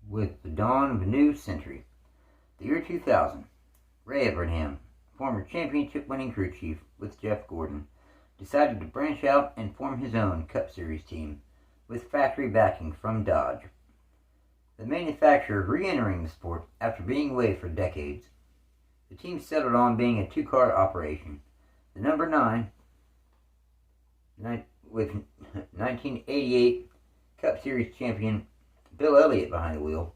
with the dawn of a new century. The year 2000, Ray Evernham, former championship-winning crew chief with Jeff Gordon, decided to branch out and form his own Cup Series team with factory backing from Dodge. The manufacturer re-entering the sport after being away for decades. The team settled on being a two-car operation. The number 9, with 1988 Cup Series champion Bill Elliott behind the wheel,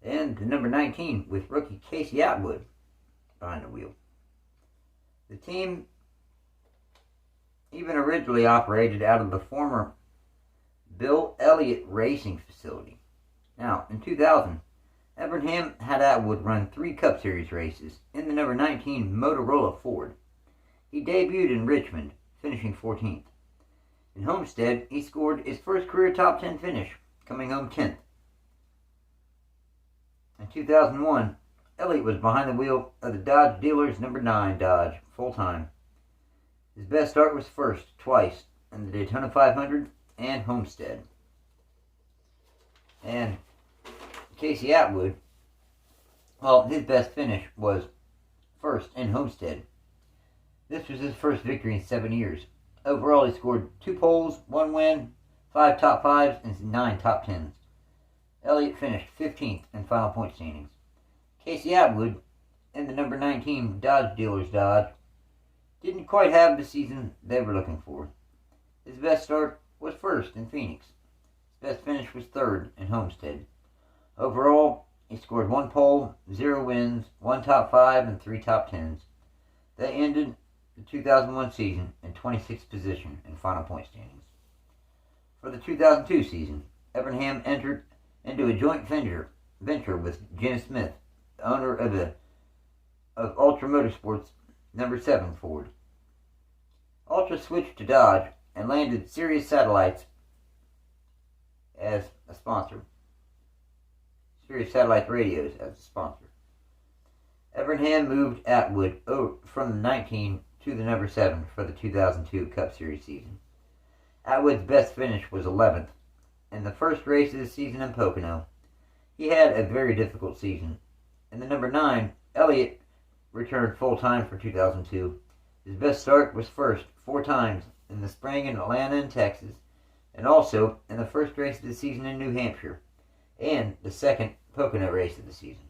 and the number 19 with rookie Casey Atwood behind the wheel. The team even originally operated out of the former Bill Elliott racing facility. Now, in 2000, Evernham had Atwood run 3 Cup Series races in the number 19 Motorola Ford. He debuted in Richmond, finishing 14th. In Homestead, he scored his first career top 10 finish, coming home 10th. In 2001, Elliott was behind the wheel of the Dodge dealer's number 9 Dodge full-time. His best start was first twice in the Daytona 500 and Homestead. And Casey Atwood, well, his best finish was first in Homestead. This was his first victory in 7 years. Overall, he scored 2 poles, 1 win, 5 top 5s, and 9 top 10s. Elliott finished 15th in final point standings. Casey Atwood, in the number 19 Dodge dealer's Dodge, didn't quite have the season they were looking for. His best start was first in Phoenix. His best finish was third in Homestead. Overall, he scored 1 pole, 0 wins, 1 top 5, and 3 top 10s. They ended the 2001 season in 26th position in final point standings. For the 2002 season, Evernham entered into a joint venture with Jim Smith, the owner of Ultra Motorsports number 7 Ford. Ultra switched to Dodge and landed Sirius Satellites as a sponsor. Sirius Satellite Radios as a sponsor. Evernham moved Atwood from the 19 to the number 7 for the 2002 Cup Series season. Atwood's best finish was 11th in the first race of the season in Pocono. He had a very difficult season. In the number 9, Elliott returned full-time for 2002. His best start was first 4 times in the spring in Atlanta and Texas, and also in the first race of the season in New Hampshire, and the second Pocono race of the season.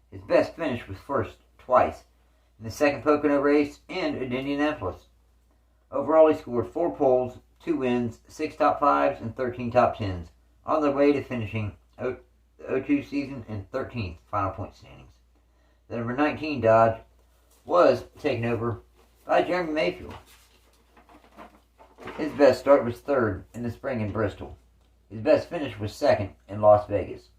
His best finish was first twice in the second Pocono race and at Indianapolis. Overall, he scored 4 poles, 2 wins, 6 top 5s, and 13 top 10s, on their way to finishing the 2002 season in 13th final point standings. The number 19 Dodge was taken over by Jeremymayfield. His best start was third in the spring in Bristol. His best finish was second in Las Vegas.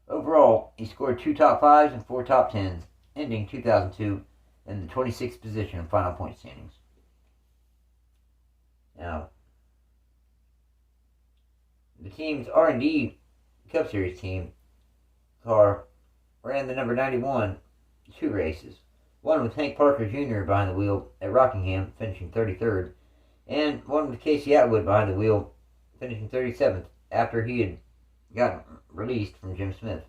Overall, he scored 2 top 5s and 4 top 10s, ending 2002 in the 26th position in final point standings. Now, the team's R&D Cup Series team car ran the number 91 2 races. One with Hank Parker Jr. behind the wheel at Rockingham, finishing 33rd, and one with Casey Atwood behind the wheel, finishing 37th, after he had gotten released from Jim Smith.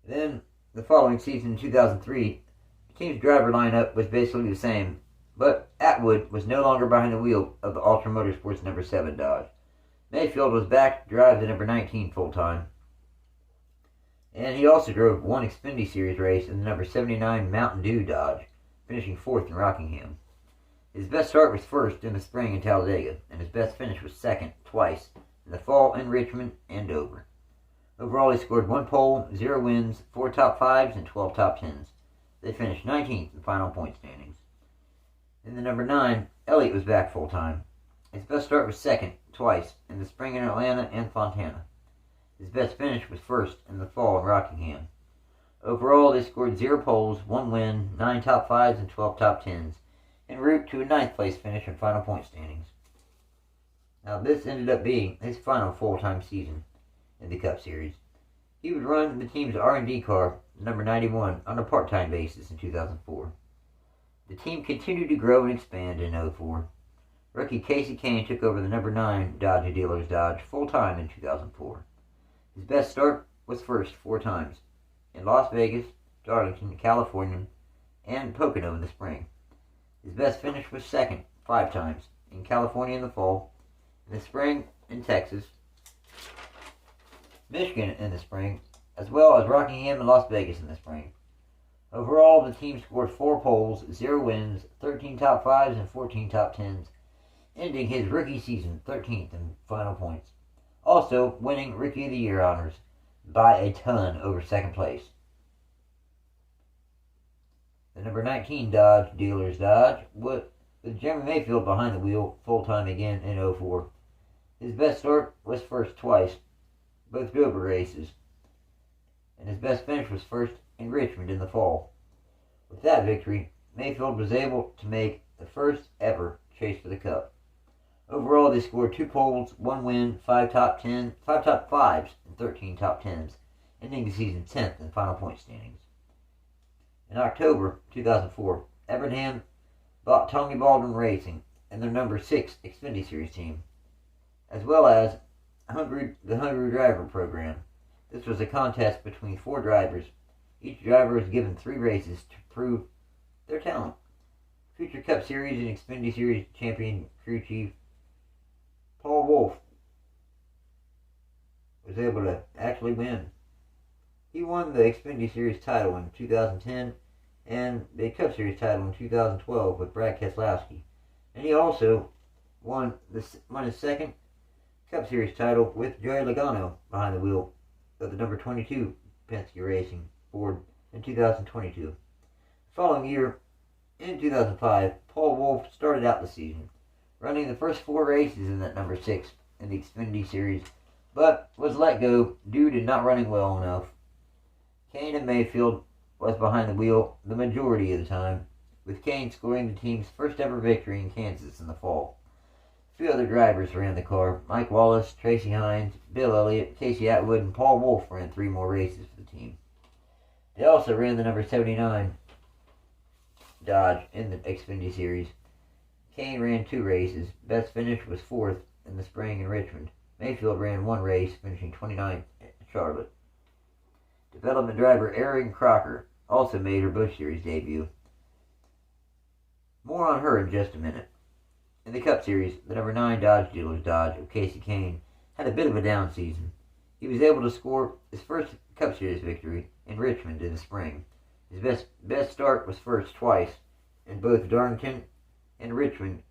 Then, the following season, in 2003, the team's driver lineup was basically the same, but Atwood was no longer behind the wheel of the Ultra Motorsports number 7 Dodge. Mayfield was back to drive the number 19 full-time, and he also drove 1 Xfinity Series race in the number 79 Mountain Dew Dodge, finishing 4th in Rockingham. His best start was first in the spring in Talladega, and his best finish was second twice in the fall in Richmond and Dover. Overall, he scored 1 pole, 0 wins, 4 top 5s, and 12 top 10s. They finished 19th in final point standings. In the number 9, Elliott was back full-time. His best start was second twice in the spring in Atlanta and Fontana. His best finish was first in the fall in Rockingham. Overall, they scored 0 poles, 1 win, 9 top 5s, and 12 top 10s, en route to a 9th place finish in final point standings. Now, this ended up being his final full-time season in the Cup Series. He would run the team's R&D car, number 91, on a part-time basis in 2004. The team continued to grow and expand in 2004. Rookie Kasey Kahne took over the number 9 Dodge Dealers Dodge full-time in 2004. His best start was first 4 times, in Las Vegas, Darlington, California, and Pocono in the spring. His best finish was second 5 times, in California in the fall, in the spring in Texas, Michigan in the spring, as well as Rockingham and Las Vegas in the spring. Overall, the team scored 4 poles, 0 wins, 13 top 5s, and 14 top 10s, ending his rookie season 13th in final points. Also winning Rookie of the Year honors by a ton over second place. The number 19 Dodge Dealers Dodge with Jeremymayfield behind the wheel full-time again in 04. His best start was first twice, both Dover races, and his best finish was first in Richmond in the fall. With that victory, Mayfield was able to make the first ever chase for the Cup. Overall, they scored 2 poles, 1 win, 5 top 5s, and 13 top 10s, ending the season 10th in final point standings. In October 2004, Evernham bought Tommy Baldwin Racing and their number 6 Xfinity Series team, as well as the Hungry Driver program. This was a contest between 4 drivers. Each driver was given 3 races to prove their talent. Future Cup Series and Xfinity Series champion crew chief Paul Wolfe was able to actually win. He won the Xfinity Series title in 2010 and the Cup Series title in 2012 with Brad Keselowski. And he also won his second Cup Series title with Joey Logano behind the wheel of the number 22 Penske Racing Ford in 2022. The following year, in 2005, Paul Wolfe started out the season, running the first 4 races in that number 6 in the Xfinity Series, but was let go due to not running well enough. Kahne and Mayfield was behind the wheel the majority of the time, with Kahne scoring the team's first ever victory in Kansas in the fall. A few other drivers ran the car. Mike Wallace, Tracy Hines, Bill Elliott, Casey Atwood, and Paul Wolfe ran 3 more races for the team. They also ran the number 79 Dodge in the Xfinity Series. Kahne ran 2 races. Best finish was 4th in the spring in Richmond. Mayfield ran 1 race, finishing 29th at Charlotte. Development driver Erin Crocker also made her Busch Series debut. More on her in just a minute. In the Cup Series, the number 9 Dodge Dealers Dodge of Kasey Kahne had a bit of a down season. He was able to score his first Cup Series victory in Richmond in the spring. His best start was first twice in both Darlington and Richmond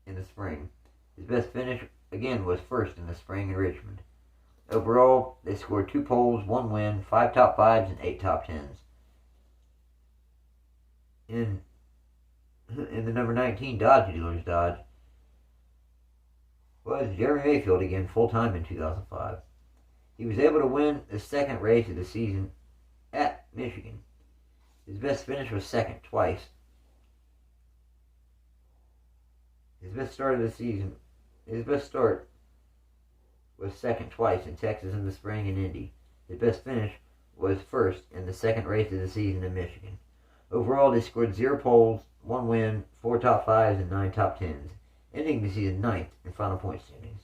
in the spring. His best finish again was first in the spring in Richmond. Overall, they scored 2 poles, 1 win, 5 top 5s, and 8 top 10s. In the number 19 Dodge Dealers Dodge was Jeremymayfield again full-time in 2005. He was able to win the second race of the season at Michigan. His best finish was second twice. His best start was second twice in Texas in the spring and Indy. His best finish was first in the second race of the season in Michigan. Overall, they scored 0 poles, 1 win, 4 top 5s, and 9 top 10s, ending the season 9th in final point standings.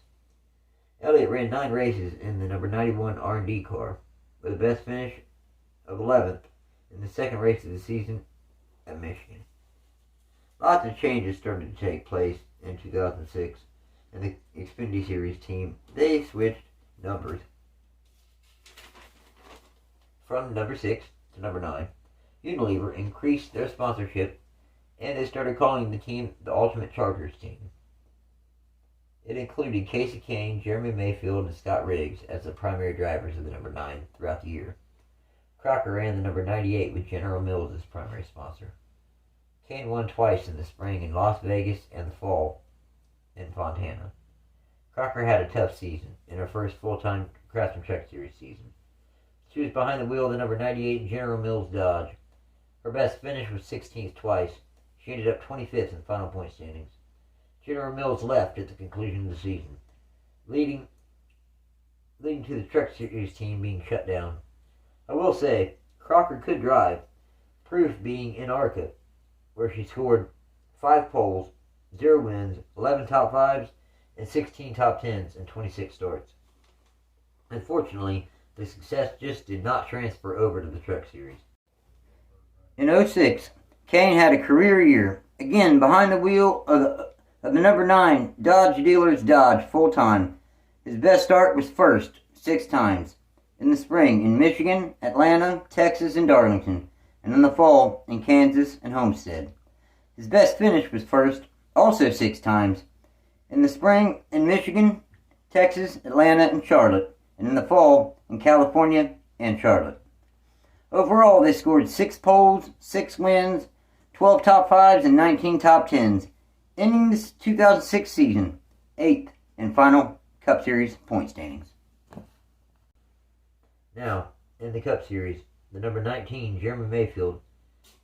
Elliott ran 9 races in the number 91 R&D car, with a best finish of 11th in the second race of the season at Michigan. Lots of changes started to take place in 2006 in the Xfinity Series team. They switched numbers from number 6 to number 9. Unilever increased their sponsorship, and they started calling the team the Ultimate Chargers team. It included Kasey Kahne, Jeremymayfield, and Scott Riggs as the primary drivers of the number 9 throughout the year. Crocker ran the number 98 with General Mills as primary sponsor. Kahne won twice in the spring in Las Vegas and the fall in Fontana. Crocker had a tough season in her first full-time Craftsman Truck Series season. She was behind the wheel of the number 98 General Mills Dodge. Her best finish was 16th twice. She ended up 25th in final point standings. General Mills left at the conclusion of the season, leading to the Truck Series team being shut down. I will say, Crocker could drive, proof being in ARCA, where she scored 5 poles, 0 wins, 11 top 5s, and 16 top 10s in 26 starts. Unfortunately, the success just did not transfer over to the Truck Series. In 06, Kahne had a career year, again behind the wheel of the number 9 Dodge Dealers Dodge full-time. His best start was first, 6 times. In the spring in Michigan, Atlanta, Texas, and Darlington, and in the fall in Kansas and Homestead. His best finish was first, also 6 times. In the spring in Michigan, Texas, Atlanta, and Charlotte, and in the fall in California and Charlotte. Overall, they scored 6 poles, 6 wins, 12 top 5s, and 19 top 10s, ending the 2006 season 8th in final Cup Series point standings. Now, in the Cup Series, the number 19, Jeremymayfield,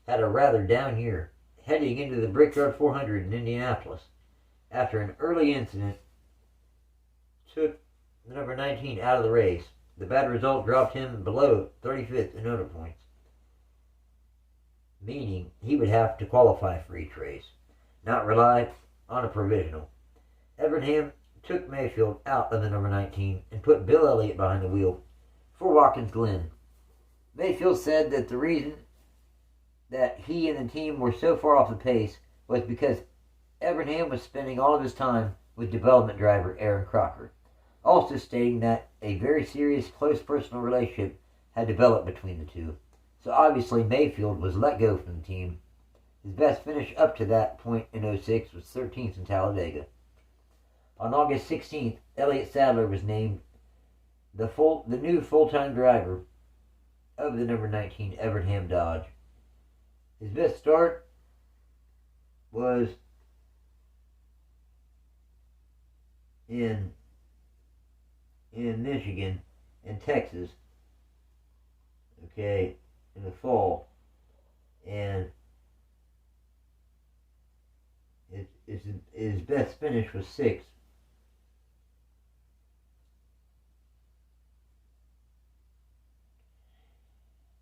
had a rather down year, heading into the Brickyard 400 in Indianapolis. After an early incident took the number 19 out of the race, the bad result dropped him below 35th in owner points, meaning he would have to qualify for each race, not rely on a provisional. Evernham took Mayfield out of the number 19 and put Bill Elliott behind the wheel for Watkins Glen. Mayfield said that the reason that he and the team were so far off the pace was because Evernham was spending all of his time with development driver Erin Crocker, also stating that a very serious close personal relationship had developed between the two. So obviously Mayfield was let go from the team. His best finish up to that point in 06 was 13th in Talladega. On August 16th, Elliott Sadler was named the new full-time driver of the number 19 Evernham Dodge. His best start was in Michigan and Texas, in the fall, and his best finish was 6th.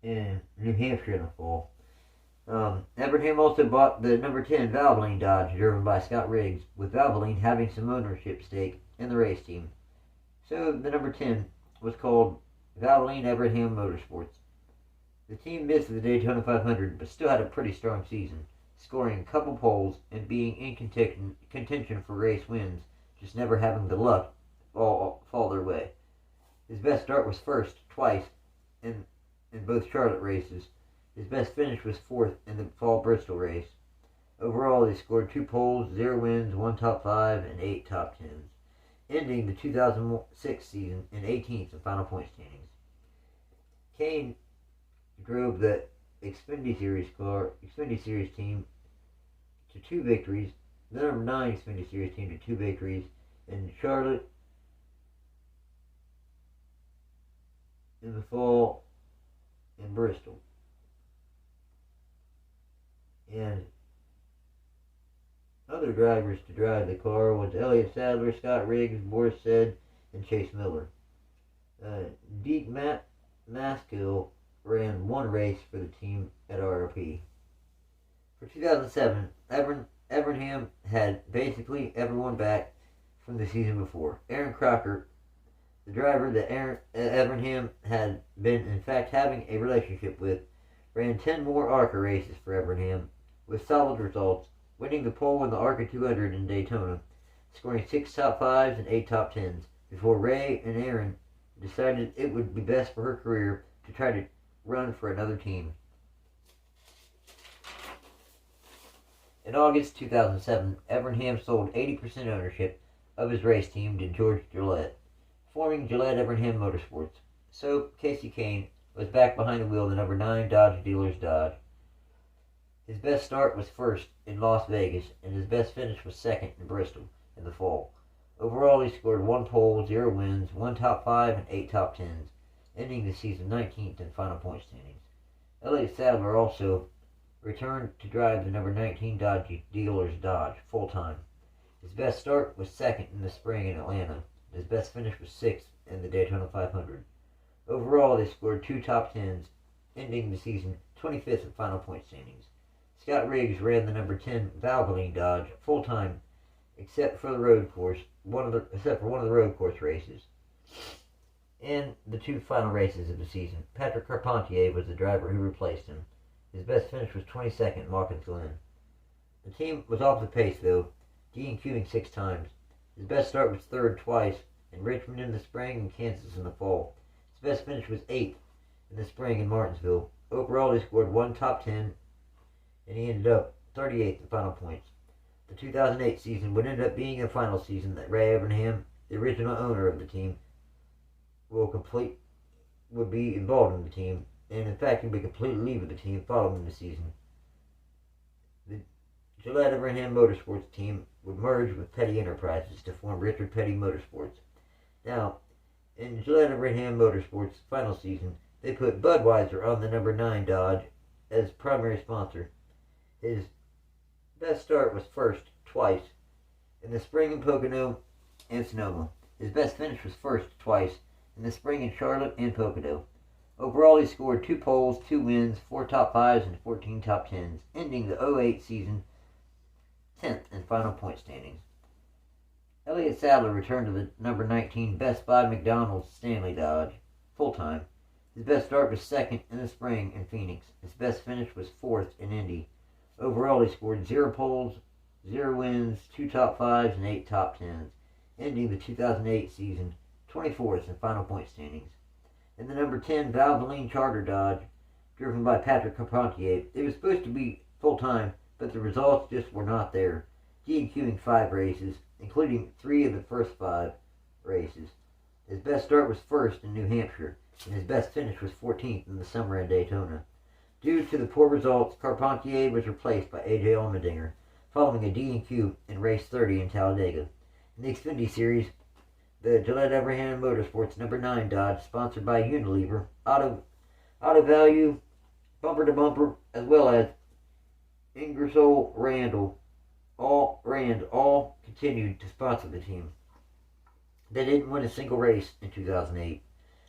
In New Hampshire in the fall. Evernham also bought the number 10 Valvoline Dodge, driven by Scott Riggs, with Valvoline having some ownership stake in the race team. So the number 10 was called Valvoline Evernham Motorsports. The team missed the Daytona 500, but still had a pretty strong season, scoring a couple poles and being in contention for race wins, just never having the luck fall their way. His best start was first, twice, in both Charlotte races. His best finish was 4th in the fall Bristol race. Overall, he scored 2 poles, 0 wins, 1 top 5, and 8 top 10s, ending the 2006 season in 18th in final point standings. Kahne drove the Xfinity Series team to 2 victories, the number 9 Xfinity Series team to 2 victories in Charlotte in the fall, in Bristol. And other drivers to drive the car was Elliott Sadler, Scott Riggs, Boris Said, and Chase Miller. Deke Maskill ran 1 race for the team at RRP. For 2007, Evernham had basically everyone back from the season before. Erin Crocker, the driver that Evernham had been in fact having a relationship with, ran 10 more ARCA races for Evernham with solid results, winning the pole in the ARCA 200 in Daytona, scoring 6 top 5s and 8 top 10s, before Ray and Erin decided it would be best for her career to try to run for another team. In August 2007, Evernham sold 80% ownership of his race team to George Gillette, forming Gillette Evernham Motorsports. So Kasey Kahne was back behind the wheel of the number 9 Dodge Dealers Dodge. His best start was first in Las Vegas, and his best finish was second in Bristol in the fall. Overall, he scored 1 pole, 0 wins, 1 top 5, and 8 top 10s, ending the season 19th in final point standings. Elliott Sadler also returned to drive the number 19 Dodge Dealers Dodge full-time. His best start was second in the spring in Atlanta. His best finish was 6th in the Daytona 500. Overall, they scored 2 top 10s, ending the season 25th in final point standings. Scott Riggs ran the number 10 Valvoline Dodge full-time, except for one of the road course races. In the two final races of the season, Patrick Carpentier was the driver who replaced him. His best finish was 22nd in Watkins Glen. The team was off the pace, though, DNQing 6 times. His best start was 3rd twice, in Richmond in the spring and Kansas in the fall. His best finish was 8th in the spring in Martinsville. Overall, he scored 1 top 10, and he ended up 38th in final points. The 2008 season would end up being a final season that Ray Evernham, the original owner of the team, would be involved in the team, and in fact, he would completely leave the team following the season. The Gillette Evernham Motorsports team would merge with Petty Enterprises to form Richard Petty Motorsports. Now, in Gillette Evernham Motorsports' final season, they put Budweiser on the number 9 Dodge as primary sponsor. His best start was 1st twice in the spring in Pocono and Sonoma. His best finish was 1st twice in the spring in Charlotte and Pocono. Overall, he scored 2 poles, 2 wins, 4 top 5s, and 14 top 10s, ending the 2008 season 10th in final point standings. Elliott Sadler returned to the number 19 Best Buy McDonald's Stanley Dodge full-time. His best start was 2nd in the spring in Phoenix. His best finish was 4th in Indy. Overall, he scored 0 poles, 0 wins, 2 top 5s, and 8 top 10s, ending the 2008 season 24th in final point standings. In the number 10 Valvoline Charter Dodge, driven by Patrick Carpentier, it was supposed to be full-time, but the results just were not there, DNQing 5 races, including 3 of the first 5 races. His best start was 1st in New Hampshire, and his best finish was 14th in the summer in Daytona. Due to the poor results, Carpentier was replaced by A.J. Allmendinger, following a DNQ in race 30 in Talladega. In the Xfinity Series, the Gillette Evernham Motorsports number 9 Dodge, sponsored by Unilever, Auto Value, Bumper to Bumper, as well as Ingersoll Rand, all continued to sponsor the team. They didn't win a single race in 2008.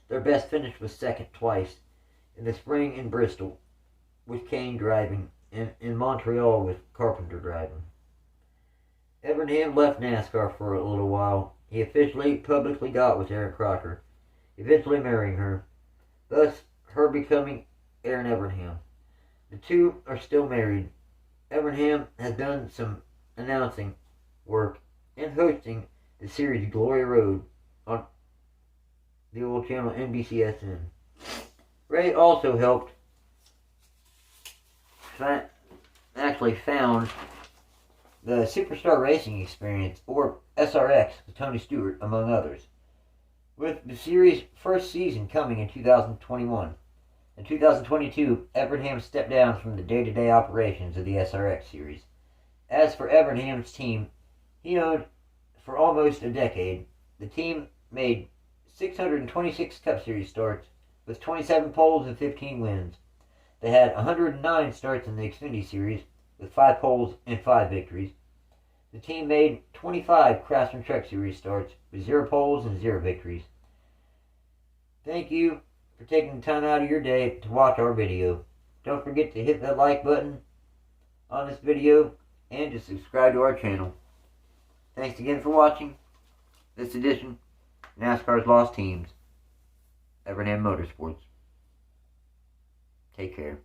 Their best finish was 2nd twice, in the spring in Bristol with Kahne driving, and in Montreal with Carpenter driving. Evernham left NASCAR for a little while. He officially publicly got with Erin Crocker, eventually marrying her, thus her becoming Erin Evernham. The two are still married. Evernham has done some announcing work and hosting the series Glory Road on the old channel NBCSN. Ray also helped found the Superstar Racing Experience, or SRX, with Tony Stewart, among others. With the series' first season coming in 2021. In 2022, Evernham stepped down from the day-to-day operations of the SRX series. As for Evernham's team, he owned for almost a decade. The team made 626 Cup Series starts, with 27 poles and 15 wins. They had 109 starts in the Xfinity Series, with 5 poles and 5 victories. The team made 25 Craftsman Truck Series starts, with 0 poles and 0 victories. Thank you for taking the time out of your day to watch our video. Don't forget to hit that like button on this video and to subscribe to our channel. Thanks again for watching this edition of NASCAR's Lost Teams, Evernham Motorsports. Take care.